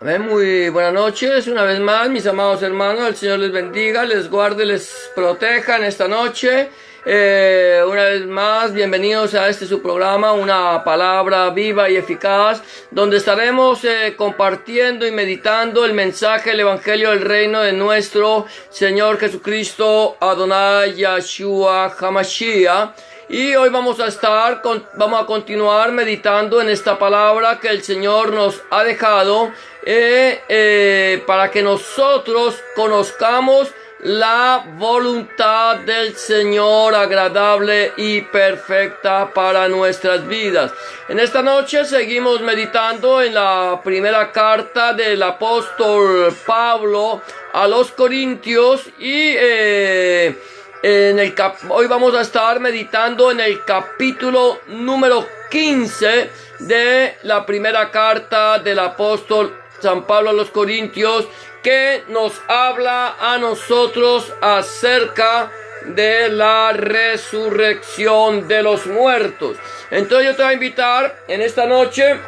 Amén. Muy buenas noches, una vez más, mis amados hermanos. El Señor les bendiga, les guarde, les proteja en esta noche. Una vez más, bienvenidos a su programa, una palabra viva y eficaz, donde estaremos compartiendo y meditando el mensaje, el evangelio del reino de nuestro Señor Jesucristo, Adonai Yahshua HaMashiach. Y hoy vamos a continuar meditando en esta palabra que el Señor nos ha dejado para que nosotros conozcamos la voluntad del Señor agradable y perfecta para nuestras vidas. En esta noche seguimos meditando en la primera carta del apóstol Pablo a los Corintios y hoy vamos a estar meditando en el capítulo número 15 de la primera carta del apóstol San Pablo a los Corintios, que nos habla a nosotros acerca de la resurrección de los muertos. Entonces yo te voy a invitar en esta noche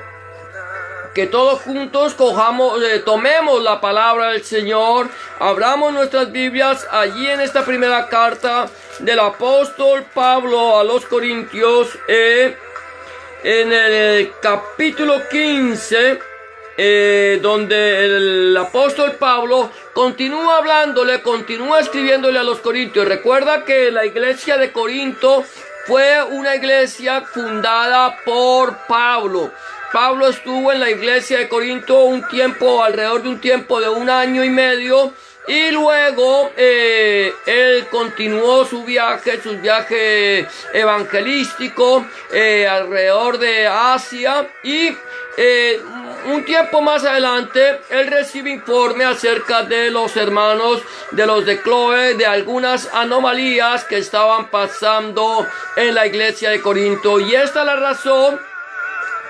que todos juntos tomemos la palabra del Señor, abramos nuestras Biblias allí en esta primera carta del apóstol Pablo a los Corintios, en el capítulo 15, donde el apóstol Pablo continúa escribiéndole a los Corintios. Recuerda que la iglesia de Corinto fue una iglesia fundada por Pablo. Pablo estuvo en la iglesia de Corinto alrededor de un tiempo de 1 año y medio, y luego él continuó su viaje evangelístico alrededor de Asia, y un tiempo más adelante él recibe informe acerca de los hermanos de Cloé, de algunas anomalías que estaban pasando en la iglesia de Corinto, y esta es la razón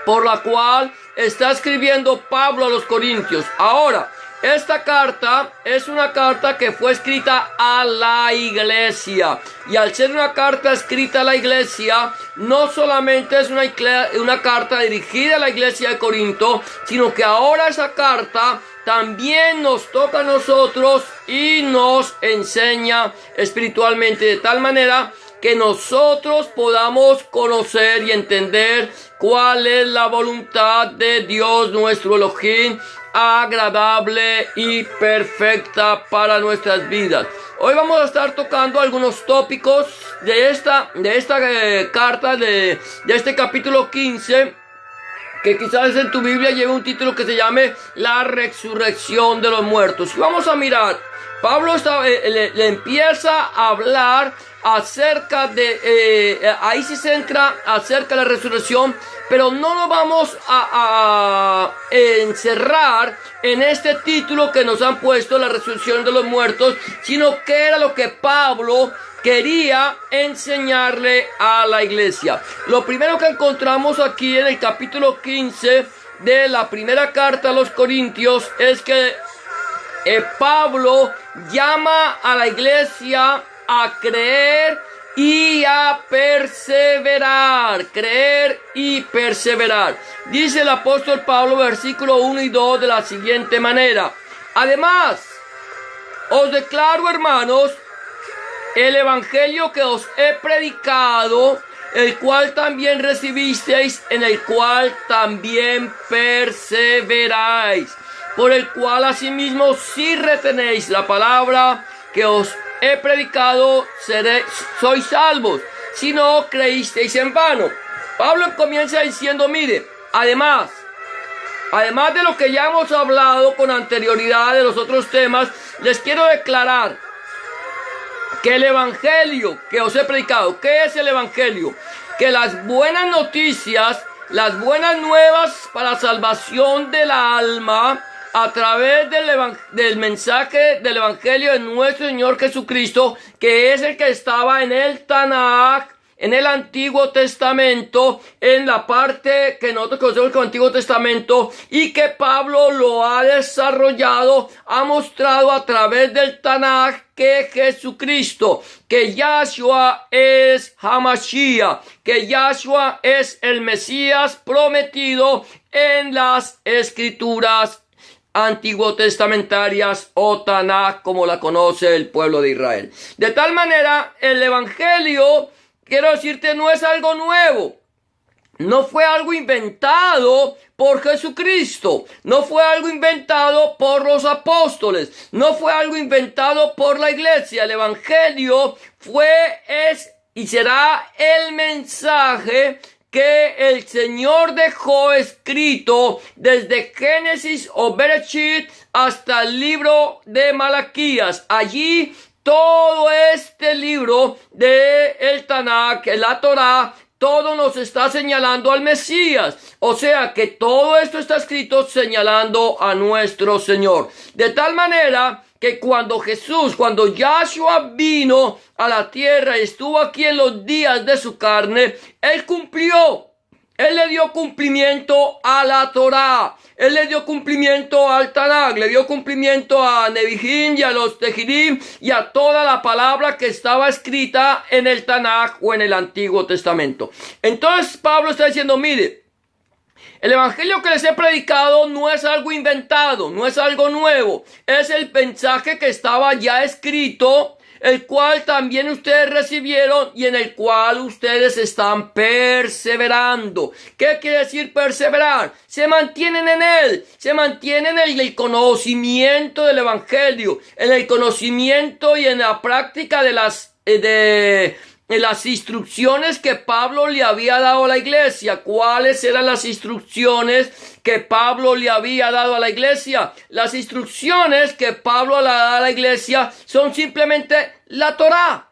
por la cual está escribiendo Pablo a los Corintios. Ahora, esta carta es una carta que fue escrita a la iglesia, y al ser una carta escrita a la iglesia, no solamente es una carta dirigida a la iglesia de Corinto, sino que ahora esa carta también nos toca a nosotros y nos enseña espiritualmente, de tal manera que nosotros podamos conocer y entender cuál es la voluntad de Dios nuestro Elohim, agradable y perfecta para nuestras vidas. Hoy vamos a estar tocando algunos tópicos de esta carta, de este capítulo 15, que quizás en tu Biblia lleve un título que se llame La resurrección de los muertos. Y vamos a mirar, Pablo le empieza a hablar acerca de, ahí se centra acerca de la resurrección, pero no nos vamos a encerrar en este título que nos han puesto, la resurrección de los muertos, sino que era lo que Pablo quería enseñarle a la iglesia. Lo primero que encontramos aquí en el capítulo 15 de la primera carta a los Corintios es que Pablo llama a la iglesia a creer y a perseverar. Creer y perseverar. Dice el apóstol Pablo, versículo 1 y 2, de la siguiente manera: además, os declaro, hermanos, el evangelio que os he predicado, el cual también recibisteis, en el cual también perseveráis, por el cual asimismo, si retenéis la palabra que os he predicado, sois salvos, si no creísteis en vano. Pablo comienza diciendo, mire, además de lo que ya hemos hablado con anterioridad de los otros temas, les quiero declarar que el evangelio que os he predicado, ¿qué es el evangelio? Que las buenas noticias, las buenas nuevas para salvación del alma, a través del mensaje del evangelio de nuestro Señor Jesucristo, que es el que estaba en el Tanaj, en el Antiguo Testamento, en la parte que nosotros conocemos como Antiguo Testamento, y que Pablo lo ha desarrollado, ha mostrado a través del Tanaj que Jesucristo, que Yahshua es Hamashiach, que Yahshua es el Mesías prometido en las Escrituras antiguo testamentarias o Tanaj, como la conoce el pueblo de Israel. De tal manera, el evangelio, quiero decirte, no es algo nuevo. No fue algo inventado por Jesucristo, no fue algo inventado por los apóstoles, no fue algo inventado por la iglesia. El evangelio es y será el mensaje que el Señor dejó escrito desde Génesis o Bereshit hasta el libro de Malaquías. Allí todo este libro de el Tanaj, la Torá, todo nos está señalando al Mesías. O sea que todo esto está escrito señalando a nuestro Señor. De tal manera que cuando Yahshua vino a la tierra y estuvo aquí en los días de su carne, Él cumplió. Él le dio cumplimiento a la Torá. Él le dio cumplimiento al Tanaj, le dio cumplimiento a Nevi'im y a los Tehirim y a toda la palabra que estaba escrita en el Tanaj o en el Antiguo Testamento. Entonces Pablo está diciendo, mire, el evangelio que les he predicado no es algo inventado, no es algo nuevo. Es el mensaje que estaba ya escrito, el cual también ustedes recibieron y en el cual ustedes están perseverando. ¿Qué quiere decir perseverar? Se mantienen en él, se mantienen en el conocimiento del evangelio, en el conocimiento y en la práctica de las instrucciones que Pablo le había dado a la iglesia. ¿Cuáles eran las instrucciones que Pablo le había dado a la iglesia? Las instrucciones que Pablo le da a la iglesia son simplemente la Torá.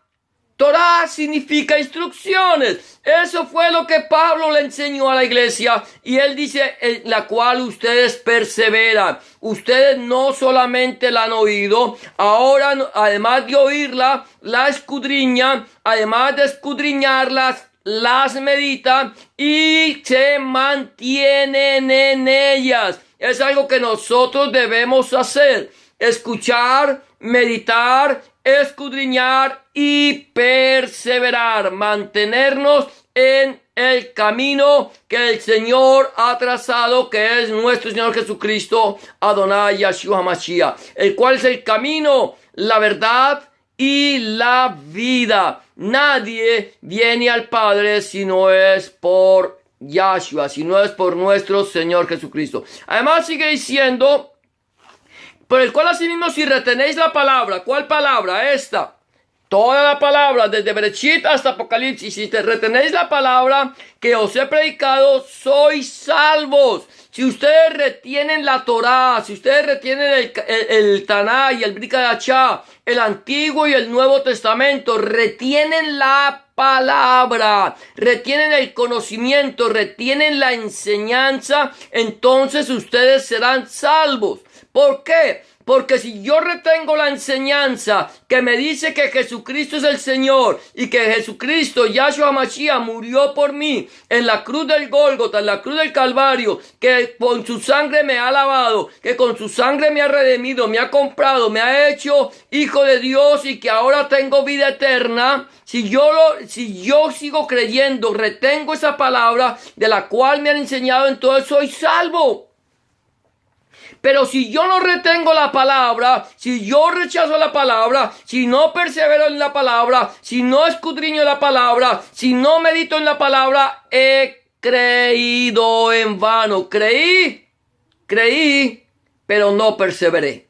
Torá significa instrucciones. Eso fue lo que Pablo le enseñó a la iglesia. Y él dice, en la cual ustedes perseveran. Ustedes no solamente la han oído, ahora además de oírla, la escudriñan. Además de escudriñarlas, las meditan y se mantienen en ellas. Es algo que nosotros debemos hacer. Escuchar, meditar, escudriñar y perseverar, mantenernos en el camino que el Señor ha trazado, que es nuestro Señor Jesucristo, Adonai Yahshua Mashiach, el cual es el camino, la verdad y la vida. Nadie viene al Padre si no es por Yahshua, si no es por nuestro Señor Jesucristo. Además sigue diciendo, por el cual asimismo si retenéis la palabra. ¿Cuál palabra? Esta. Toda la palabra, desde Bereshit hasta Apocalipsis. Si te retenéis la palabra que os he predicado, sois salvos. Si ustedes retienen la Torá, si ustedes retienen el Tanaj y el Brit Hadashah, el Antiguo y el Nuevo Testamento, retienen la palabra, retienen el conocimiento, retienen la enseñanza, entonces ustedes serán salvos. ¿Por qué? Porque si yo retengo la enseñanza que me dice que Jesucristo es el Señor y que Jesucristo, Yahshua Mashiach, murió por mí en la cruz del Gólgota, en la cruz del Calvario, que con su sangre me ha lavado, que con su sangre me ha redimido, me ha comprado, me ha hecho hijo de Dios y que ahora tengo vida eterna, si yo sigo creyendo, retengo esa palabra de la cual me han enseñado, entonces soy salvo. Pero si yo no retengo la palabra, si yo rechazo la palabra, si no persevero en la palabra, si no escudriño la palabra, si no medito en la palabra, he creído en vano. Creí, pero no perseveré.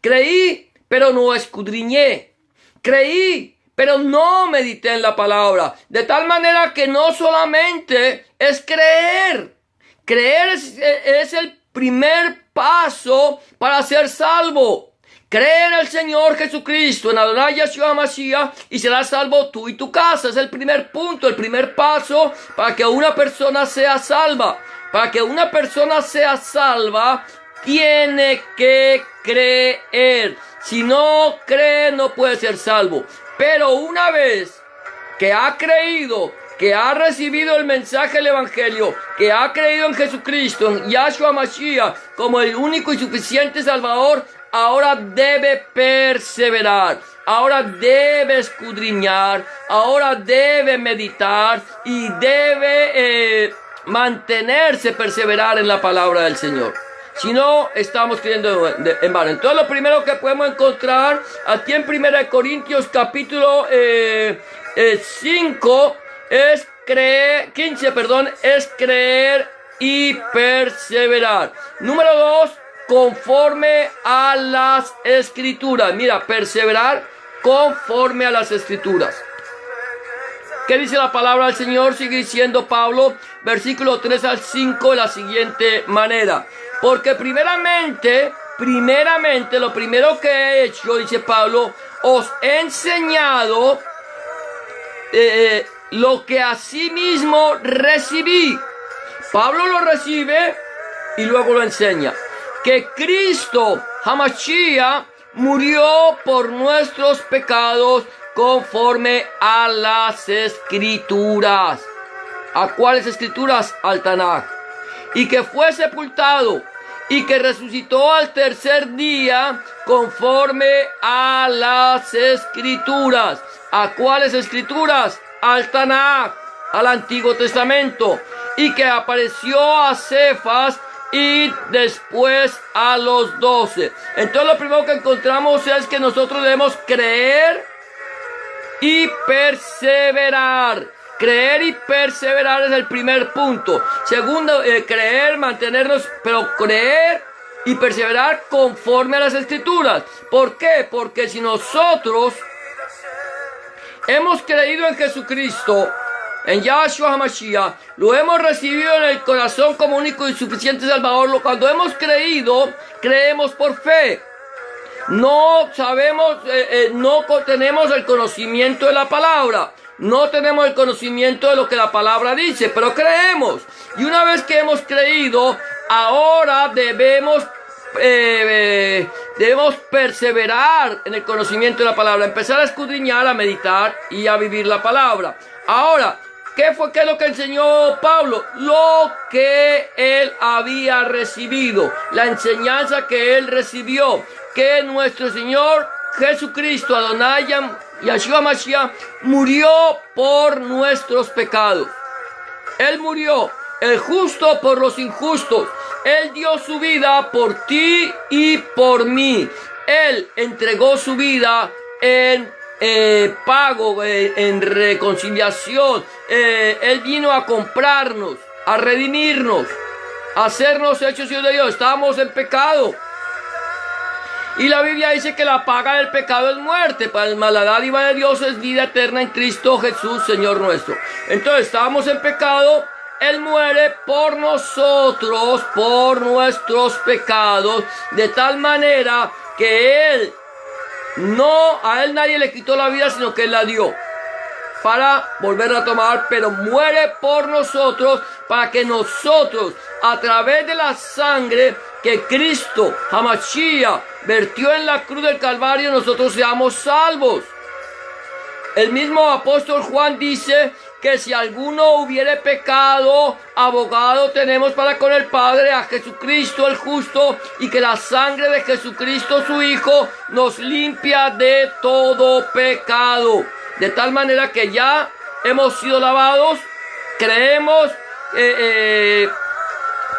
Creí, pero no escudriñé. Creí, pero no medité en la palabra. De tal manera que no solamente es creer. Creer es el primer paso para ser salvo. Cree en el Señor Jesucristo, en Adonai Yahshua Mashiach, y serás salvo tú y tu casa. Es el primer punto, el primer paso para que una persona sea salva. Para que una persona sea salva, tiene que creer. Si no cree, no puede ser salvo. Pero una vez que ha creído, que ha recibido el mensaje del evangelio, que ha creído en Jesucristo, en Yahshua Mashiach, como el único y suficiente Salvador, ahora debe perseverar, ahora debe escudriñar, ahora debe meditar y debe mantenerse, perseverar en la palabra del Señor. Si no, estamos creyendo en vano. Entonces, lo primero que podemos encontrar aquí en 1 Corintios capítulo 5 es 15, es creer y perseverar. Número 2, conforme a las escrituras. Mira, perseverar conforme a las escrituras. ¿Qué dice la palabra del Señor? Sigue diciendo Pablo, versículo 3 al 5, de la siguiente manera. Porque primeramente, lo primero que he hecho, dice Pablo, os he enseñado lo que asimismo recibí. Pablo lo recibe y luego lo enseña. Que Cristo, Hamashiach, murió por nuestros pecados conforme a las escrituras. ¿A cuáles escrituras? Al Tanaj. Y que fue sepultado y que resucitó al tercer día conforme a las escrituras. ¿A cuáles escrituras? Al Tanaj, al Antiguo Testamento. Y que apareció a Cefas y después a los 12. Entonces lo primero que encontramos es que nosotros debemos creer y perseverar. Creer y perseverar es el primer punto. Segundo, creer, mantenernos, pero creer y perseverar conforme a las escrituras. ¿Por qué? Porque si nosotros hemos creído en Jesucristo, en Yahshua HaMashiach, lo hemos recibido en el corazón como único y suficiente Salvador. Cuando hemos creído, creemos por fe. No sabemos, no tenemos el conocimiento de la palabra. No tenemos el conocimiento de lo que la palabra dice, pero creemos. Y una vez que hemos creído, ahora debemos perseverar en el conocimiento de la palabra. Empezar a escudriñar, a meditar y a vivir la palabra. Ahora, ¿qué es lo que enseñó Pablo? Lo que él había recibido. La enseñanza que él recibió. Que nuestro Señor Jesucristo, Adonai Yahshua Mashiach, murió por nuestros pecados. Él murió, el justo por los injustos. Él dio su vida por ti y por mí. Él entregó su vida en pago, en reconciliación. Él vino a comprarnos, a redimirnos, a hacernos hechos hijos de Dios. Estábamos en pecado. Y la Biblia dice que la paga del pecado es muerte, mas la dádiva de Dios es vida eterna en Cristo Jesús, Señor nuestro. Entonces, estábamos en pecado, Él muere por nosotros, por nuestros pecados, de tal manera que a Él nadie le quitó la vida, sino que Él la dio para volverla a tomar, pero muere por nosotros, para que nosotros, a través de la sangre que Cristo, Hamashiach, vertió en la cruz del Calvario, nosotros seamos salvos. El mismo apóstol Juan dice que si alguno hubiere pecado, abogado tenemos para con el Padre, a Jesucristo el justo, y que la sangre de Jesucristo su Hijo nos limpia de todo pecado. De tal manera que ya hemos sido lavados, creemos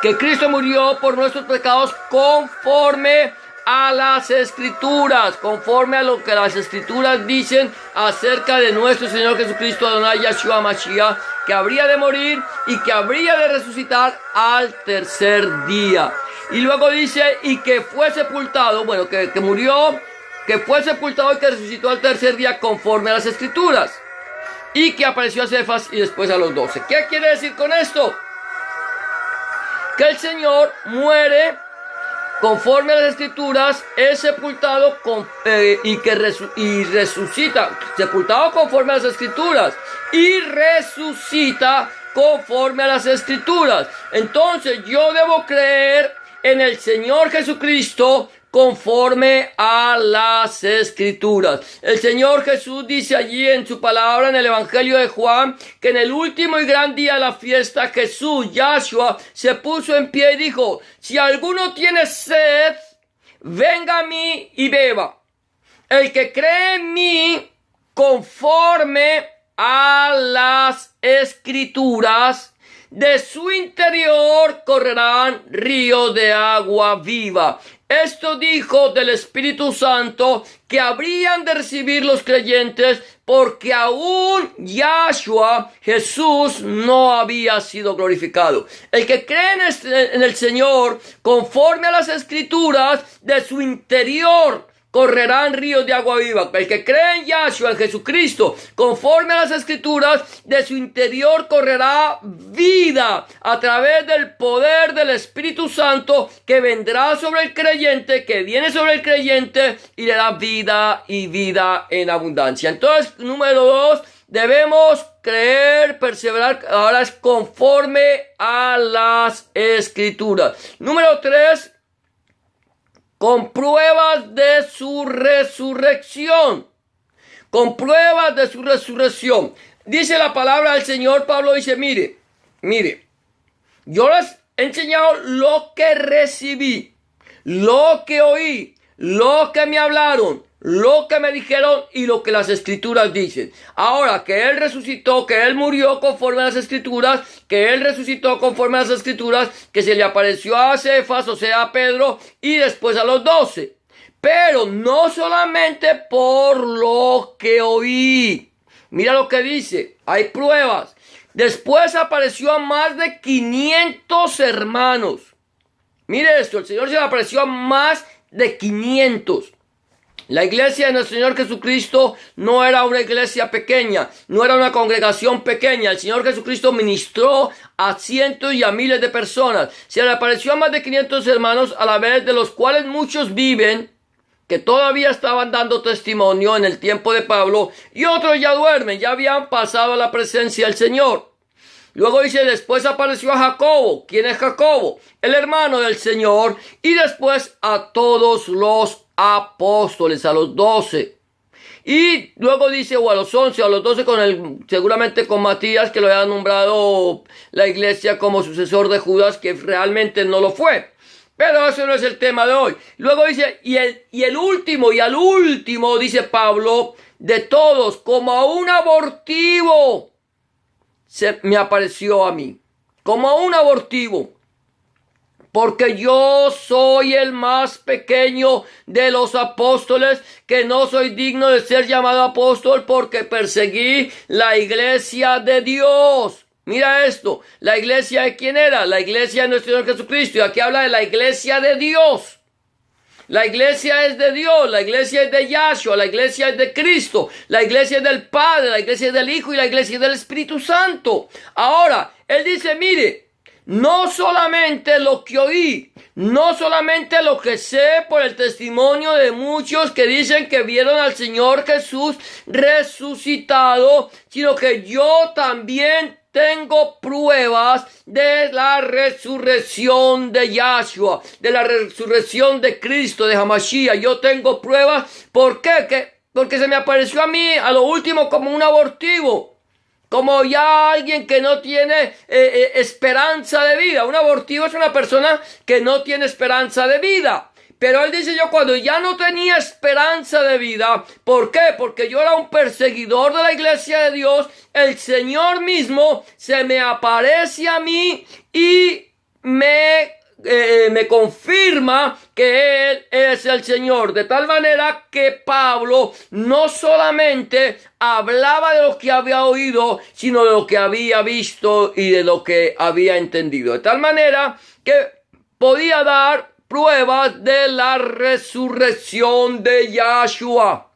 que Cristo murió por nuestros pecados conforme a las escrituras, conforme a lo que las escrituras dicen acerca de nuestro Señor Jesucristo, Adonai Yahshua Mashiach, que habría de morir y que habría de resucitar al tercer día. Y luego dice, y que fue sepultado, que murió, que fue sepultado y que resucitó al tercer día conforme a las escrituras. Y que apareció a Cefas y después a los 12. ¿Qué quiere decir con esto? Que el Señor muere conforme a las escrituras, es sepultado y resucita, sepultado conforme a las escrituras y resucita conforme a las escrituras. Entonces yo debo creer en el Señor Jesucristo conforme a las escrituras. El Señor Jesús dice allí en su palabra en el Evangelio de Juan que en el último y gran día de la fiesta Jesús, Yahshua, se puso en pie y dijo: si alguno tiene sed, venga a mí y beba. El que cree en mí conforme a las escrituras, de su interior correrán ríos de agua viva. Esto dijo del Espíritu Santo que habrían de recibir los creyentes porque aún Yahshua, Jesús, no había sido glorificado. El que cree en el Señor, conforme a las Escrituras, de su interior correrán ríos de agua viva. El que cree en Yahshua, en Jesucristo, conforme a las Escrituras, de su interior correrá vida a través del poder del Espíritu Santo que vendrá sobre el creyente, que viene sobre el creyente y le da vida y vida en abundancia. Entonces, número 2, debemos creer, perseverar, ahora es conforme a las Escrituras. Número 3, con pruebas de su resurrección. Con pruebas de su resurrección. Dice la palabra del Señor, Pablo dice, mire, yo les he enseñado lo que recibí, lo que oí, lo que me hablaron, lo que me dijeron y lo que las Escrituras dicen. Ahora, que Él resucitó, que Él murió conforme a las Escrituras, que Él resucitó conforme a las Escrituras, que se le apareció a Cefas, o sea, a Pedro, y después a los 12. Pero no solamente por lo que oí. Mira lo que dice, hay pruebas. Después apareció a más de 500 hermanos. Mire esto, el Señor se le apareció a más de 500. La iglesia de nuestro Señor Jesucristo no era una iglesia pequeña, no era una congregación pequeña. El Señor Jesucristo ministró a cientos y a miles de personas. Se le apareció a más de 500 hermanos, a la vez de los cuales muchos viven, que todavía estaban dando testimonio en el tiempo de Pablo, y otros ya duermen, ya habían pasado a la presencia del Señor. Luego dice, después apareció a Jacobo. ¿Quién es Jacobo? El hermano del Señor. Y después a todos los apóstoles, a los 12. Y luego dice, o a los 11, o a los 12, seguramente con Matías, que lo había nombrado la iglesia como sucesor de Judas, que realmente no lo fue. Pero eso no es el tema de hoy. Luego dice, y al último, dice Pablo, de todos, como a un abortivo, se me apareció a mí, como a un abortivo, porque yo soy el más pequeño de los apóstoles, que no soy digno de ser llamado apóstol porque perseguí la iglesia de Dios. Mira esto, la iglesia de quién era, la iglesia de nuestro Señor Jesucristo, y aquí habla de la iglesia de Dios. La iglesia es de Dios, la iglesia es de Yahshua, la iglesia es de Cristo, la iglesia es del Padre, la iglesia es del Hijo y la iglesia es del Espíritu Santo. Ahora, Él dice, mire, no solamente lo que oí, no solamente lo que sé por el testimonio de muchos que dicen que vieron al Señor Jesús resucitado, sino que yo también tengo pruebas de la resurrección de Yahshua, de la resurrección de Cristo, de Hamashiach. Yo tengo pruebas. ¿Por qué? Porque se me apareció a mí a lo último como un abortivo, como ya alguien que no tiene esperanza de vida. Un abortivo es una persona que no tiene esperanza de vida. Pero él dice, yo cuando ya no tenía esperanza de vida, ¿por qué? Porque yo era un perseguidor de la iglesia de Dios, el Señor mismo se me aparece a mí y me confirma que Él es el Señor. De tal manera que Pablo no solamente hablaba de lo que había oído, sino de lo que había visto y de lo que había entendido. De tal manera que podía dar pruebas de la resurrección de Yahshua.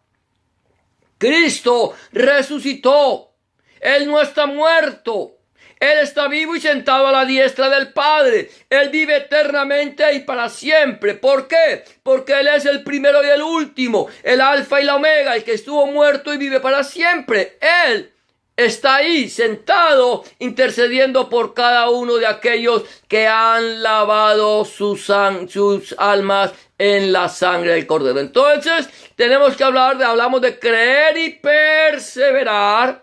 Cristo resucitó. Él no está muerto. Él está vivo y sentado a la diestra del Padre. Él vive eternamente y para siempre. ¿Por qué? Porque Él es el primero y el último, el alfa y la omega, el que estuvo muerto y vive para siempre. Él está ahí sentado intercediendo por cada uno de aquellos que han lavado sus almas en la sangre del Cordero. Entonces tenemos que hablamos de creer y perseverar,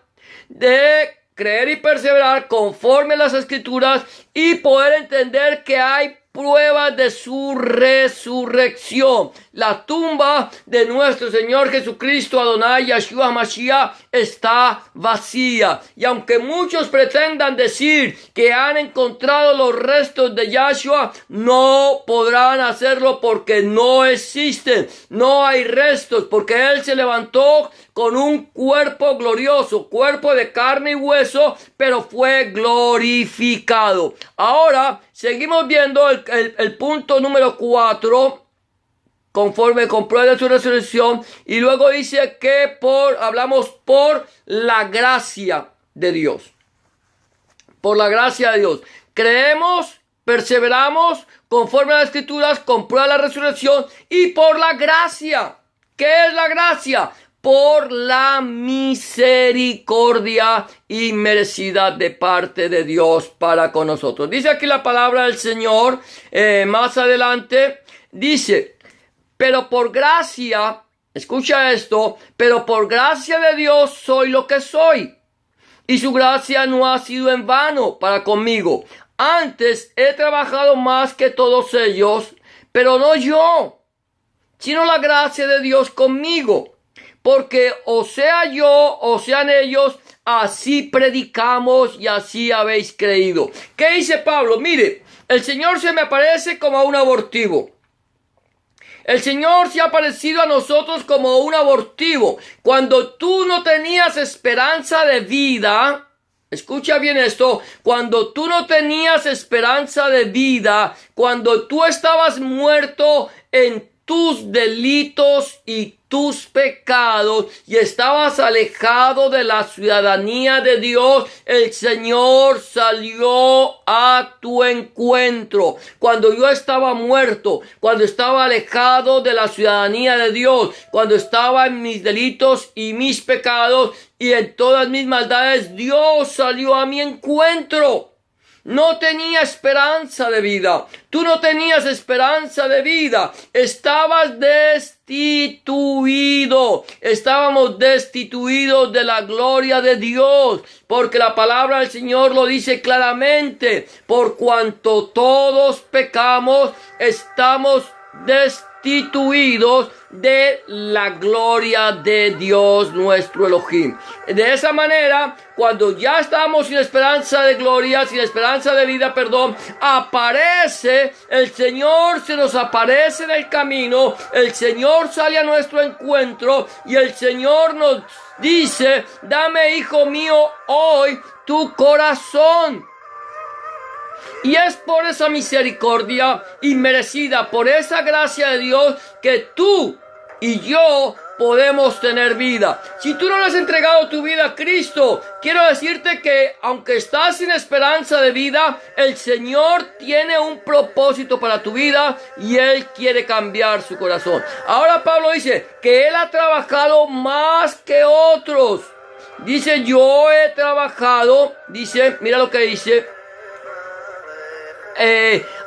conforme a las Escrituras y poder entender que hay pruebas de su resurrección. la tumba de nuestro Señor Jesucristo, Adonai Yahshua Mashiach, está vacía. Y aunque muchos pretendan decir que han encontrado los restos de Yahshua, no podrán hacerlo porque no existen, no hay restos, porque Él se levantó con un cuerpo glorioso, cuerpo de carne y hueso, pero fue glorificado. Ahora seguimos viendo el punto número 4, conforme con prueba de su resurrección, y luego dice que hablamos por la gracia de Dios. Por la gracia de Dios. Creemos, perseveramos, conforme a las Escrituras, con prueba de la resurrección, y por la gracia. ¿Qué es la gracia? Por la misericordia inmerecida de parte de Dios para con nosotros. Dice aquí la palabra del Señor, más adelante, dice, pero por gracia, escucha esto, pero por gracia de Dios soy lo que soy, y su gracia no ha sido en vano para conmigo. Antes he trabajado más que todos ellos, pero no yo, sino la gracia de Dios conmigo. Porque o sea yo, o sean ellos, así predicamos y así habéis creído. ¿Qué dice Pablo? Mire, el Señor se me aparece como un abortivo. El Señor se ha aparecido a nosotros como un abortivo. Cuando tú no tenías esperanza de vida, escucha bien esto, cuando tú no tenías esperanza de vida, cuando tú estabas muerto en tus delitos y tus pecados y estabas alejado de la ciudadanía de Dios, el Señor salió a tu encuentro. Cuando yo estaba muerto, cuando estaba alejado de la ciudadanía de Dios, cuando estaba en mis delitos y mis pecados y en todas mis maldades, Dios salió a mi encuentro. No tenía esperanza de vida. Tú no tenías esperanza de vida. Estabas destituido. Estábamos destituidos de la gloria de Dios. Porque la palabra del Señor lo dice claramente. Por cuanto todos pecamos, estamos destituidos de la gloria de Dios nuestro Elohim. De esa manera, cuando ya estamos sin esperanza de gloria, sin esperanza de vida, aparece el Señor, se nos aparece en el camino, el Señor sale a nuestro encuentro y el Señor nos dice, dame, hijo mío, hoy tu corazón. Y es por esa misericordia inmerecida, por esa gracia de Dios, que tú y yo podemos tener vida. Si tú no le has entregado tu vida a Cristo, quiero decirte que aunque estás sin esperanza de vida, el Señor tiene un propósito para tu vida y Él quiere cambiar su corazón. Ahora Pablo dice que Él ha trabajado más que otros. Dice, yo he trabajado, dice, mira lo que dice.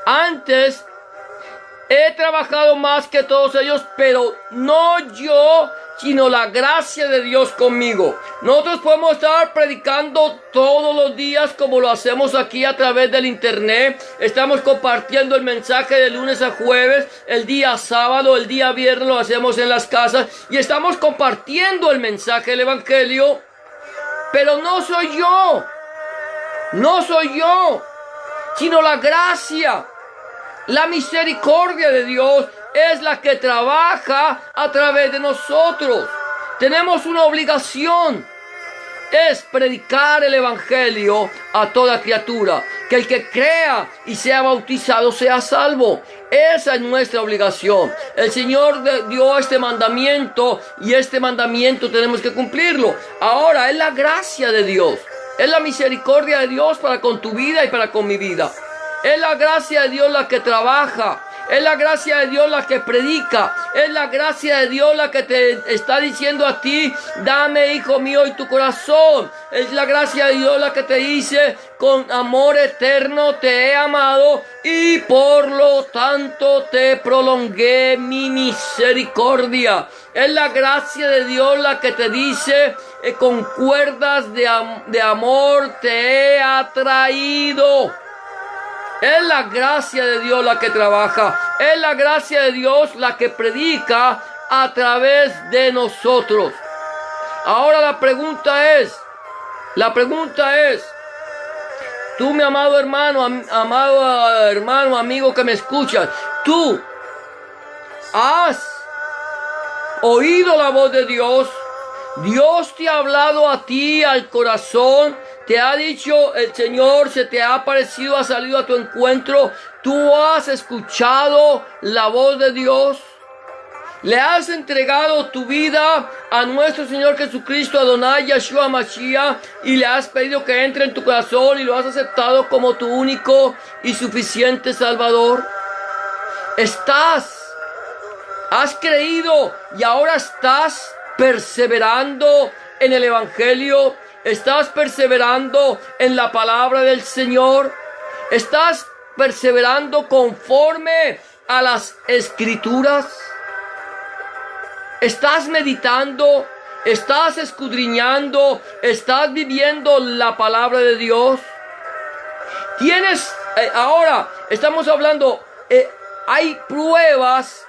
Antes he trabajado más que todos ellos, pero no yo, sino la gracia de Dios conmigo. Nosotros podemos estar predicando todos los días como lo hacemos aquí a través del internet. Estamos compartiendo el mensaje de lunes a jueves, el día sábado, el día viernes lo hacemos en las casas y estamos compartiendo el mensaje del evangelio. Pero no soy yo, sino la gracia, la misericordia de Dios es la que trabaja a través de nosotros. Tenemos una obligación, es predicar el evangelio a toda criatura, que el que crea y sea bautizado sea salvo. Esa es nuestra obligación. El Señor dio este mandamiento y este mandamiento tenemos que cumplirlo. Ahora es la gracia de Dios. Es la misericordia de Dios para con tu vida y para con mi vida. Es la gracia de Dios la que trabaja. Es la gracia de Dios la que predica. Es la gracia de Dios la que te está diciendo a ti, dame, hijo mío, y tu corazón. Es la gracia de Dios la que te dice, con amor eterno te he amado y por lo tanto te prolongué mi misericordia. Es la gracia de Dios la que te dice, con cuerdas de amor te he atraído. Es la gracia de Dios la que trabaja. Es la gracia de Dios la que predica a través de nosotros. Ahora la pregunta es, tú, mi amado hermano, amigo que me escuchas, tú has oído la voz de Dios. Dios te ha hablado a ti, al corazón. Te ha dicho el Señor, se te ha aparecido, ha salido a tu encuentro. Tú has escuchado la voz de Dios. Le has entregado tu vida a nuestro Señor Jesucristo, Adonai Yeshua Mashiach, y le has pedido que entre en tu corazón y lo has aceptado como tu único y suficiente Salvador. Has creído y ahora estás perseverando en el Evangelio. Estás perseverando en la palabra del Señor. Estás perseverando conforme a las Escrituras. Estás meditando, estás escudriñando, estás viviendo la palabra de Dios. Ahora estamos hablando, hay pruebas,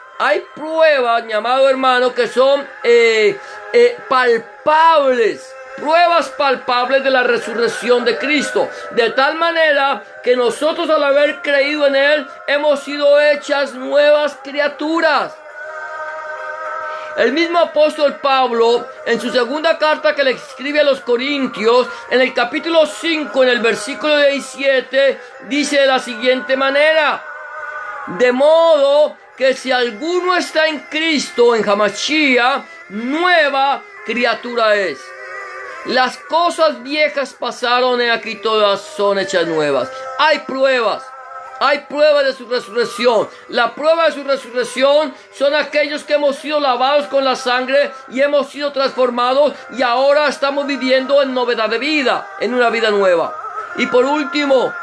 mi amado hermano, que son palpables. Pruebas palpables de la resurrección de Cristo, de tal manera que nosotros, al haber creído en Él, hemos sido hechas nuevas criaturas. El mismo apóstol Pablo, en su segunda carta que le escribe a los Corintios, en el capítulo 5, en el versículo 17, dice de la siguiente manera: de modo que si alguno está en Cristo, en Hamashiach, nueva criatura es. Las cosas viejas pasaron y aquí todas son hechas nuevas. Hay pruebas de su resurrección. La prueba de su resurrección son aquellos que hemos sido lavados con la sangre y hemos sido transformados y ahora estamos viviendo en novedad de vida, en una vida nueva. Y por último,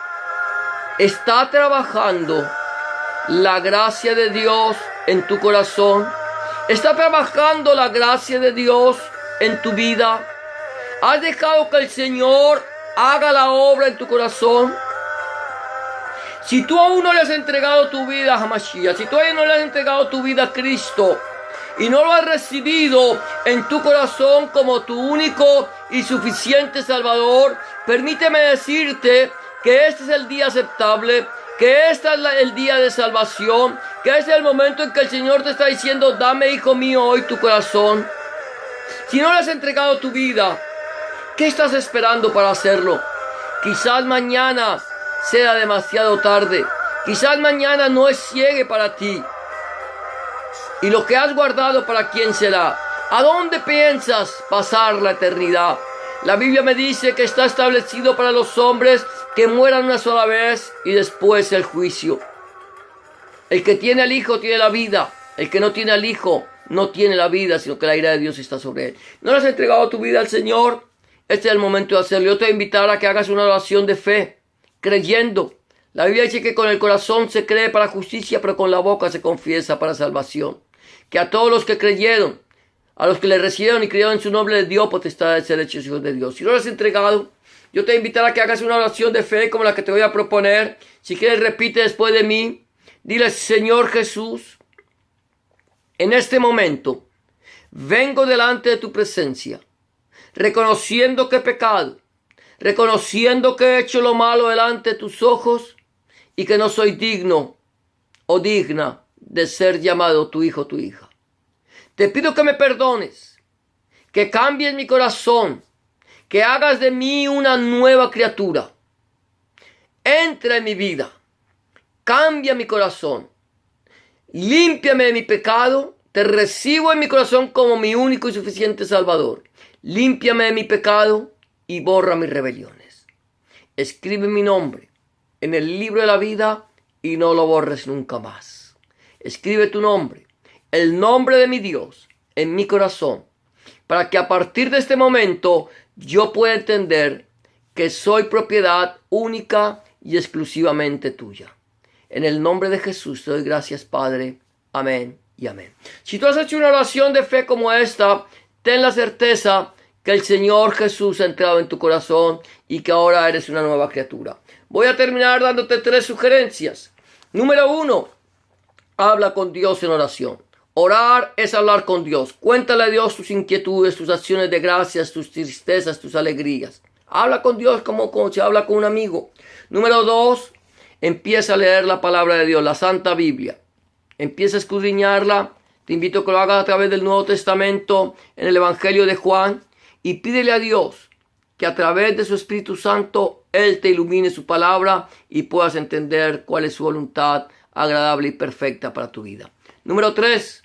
está trabajando la gracia de Dios en tu corazón. Está trabajando la gracia de Dios en tu vida. ¿Has dejado que el Señor haga la obra en tu corazón? Si tú aún no le has entregado tu vida a Hamashiach, si tú aún no le has entregado tu vida a Cristo y no lo has recibido en tu corazón como tu único y suficiente Salvador, permíteme decirte que este es el día aceptable, que este es el día de salvación, que este es el momento en que el Señor te está diciendo: dame, hijo mío, hoy tu corazón. Si no le has entregado tu vida, ¿qué estás esperando para hacerlo? Quizás mañana sea demasiado tarde. Quizás mañana no es llegue para ti. Y lo que has guardado, ¿para quién será? ¿A dónde piensas pasar la eternidad? La Biblia me dice que está establecido para los hombres que mueran una sola vez y después el juicio. El que tiene al Hijo tiene la vida. El que no tiene al Hijo no tiene la vida, sino que la ira de Dios está sobre él. ¿No le has entregado tu vida al Señor? Este es el momento de hacerlo. Yo te voy a invitar a que hagas una oración de fe, creyendo. La Biblia dice que con el corazón se cree para justicia, pero con la boca se confiesa para salvación. Que a todos los que creyeron, a los que le recibieron y creyeron en su nombre, les dio potestad de ser hechos hijos de Dios. Si no lo has entregado, yo te voy a invitar a que hagas una oración de fe como la que te voy a proponer. Si quieres, repite después de mí. Dile: Señor Jesús, en este momento vengo delante de tu presencia, reconociendo que he pecado, reconociendo que he hecho lo malo delante de tus ojos y que no soy digno o digna de ser llamado tu hijo o tu hija. Te pido que me perdones, que cambies mi corazón, que hagas de mí una nueva criatura. Entra en mi vida, cambia mi corazón, límpiame de mi pecado. Te recibo en mi corazón como mi único y suficiente Salvador. Límpiame de mi pecado y borra mis rebeliones. Escribe mi nombre en el libro de la vida y no lo borres nunca más. Escribe tu nombre, el nombre de mi Dios, en mi corazón, para que a partir de este momento yo pueda entender que soy propiedad única y exclusivamente tuya. En el nombre de Jesús te doy gracias, Padre. Amén y amén. Si tú has hecho una oración de fe como esta, ten la certeza que el Señor Jesús ha entrado en tu corazón y que ahora eres una nueva criatura. Voy a terminar dándote 3 sugerencias. Número 1, habla con Dios en oración. Orar es hablar con Dios. Cuéntale a Dios tus inquietudes, tus acciones de gracias, tus tristezas, tus alegrías. Habla con Dios como se habla con un amigo. Número 2, empieza a leer la palabra de Dios, la Santa Biblia. Empieza a escudriñarla. Te invito a que lo hagas a través del Nuevo Testamento, en el Evangelio de Juan. Y pídele a Dios que a través de su Espíritu Santo, Él te ilumine su palabra y puedas entender cuál es su voluntad agradable y perfecta para tu vida. Número 3,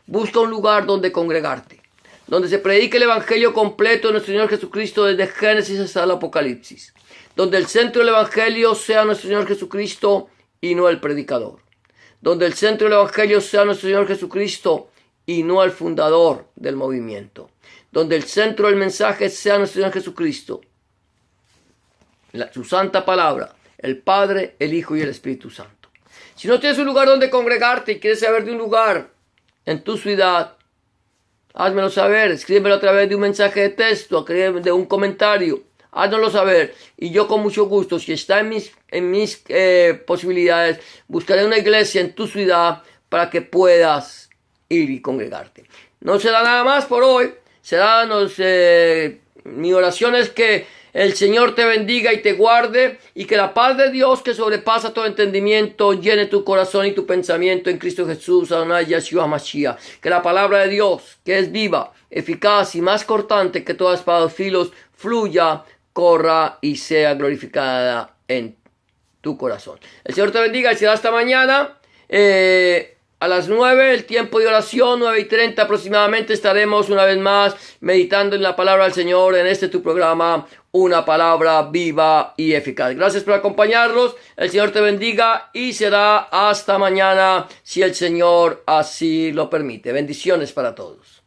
busca un lugar donde congregarte, donde se predique el Evangelio completo de nuestro Señor Jesucristo desde Génesis hasta el Apocalipsis, donde el centro del Evangelio sea nuestro Señor Jesucristo y no el predicador, donde el centro del Evangelio sea nuestro Señor Jesucristo y no el fundador del movimiento, donde el centro del mensaje sea nuestro Señor Jesucristo, su santa palabra, el Padre, el Hijo y el Espíritu Santo. Si no tienes un lugar donde congregarte y quieres saber de un lugar en tu ciudad, házmelo saber, escríbelo a través de un mensaje de texto, de un comentario, házmelo saber y yo con mucho gusto, si está en mis posibilidades, buscaré una iglesia en tu ciudad para que puedas ir y congregarte. No será nada más por hoy, mi oración es que el Señor te bendiga y te guarde y que la paz de Dios que sobrepasa todo entendimiento llene tu corazón y tu pensamiento en Cristo Jesús, Adonai Yeshua Mashiach. Que la palabra de Dios, que es viva, eficaz y más cortante que toda espada de filos, fluya, corra y sea glorificada en tu corazón. El Señor te bendiga y será hasta mañana. A las 9, el tiempo de oración, 9:30 aproximadamente, estaremos una vez más meditando en la palabra del Señor en este tu programa, Una Palabra Viva y Eficaz. Gracias por acompañarnos, el Señor te bendiga y será hasta mañana si el Señor así lo permite. Bendiciones para todos.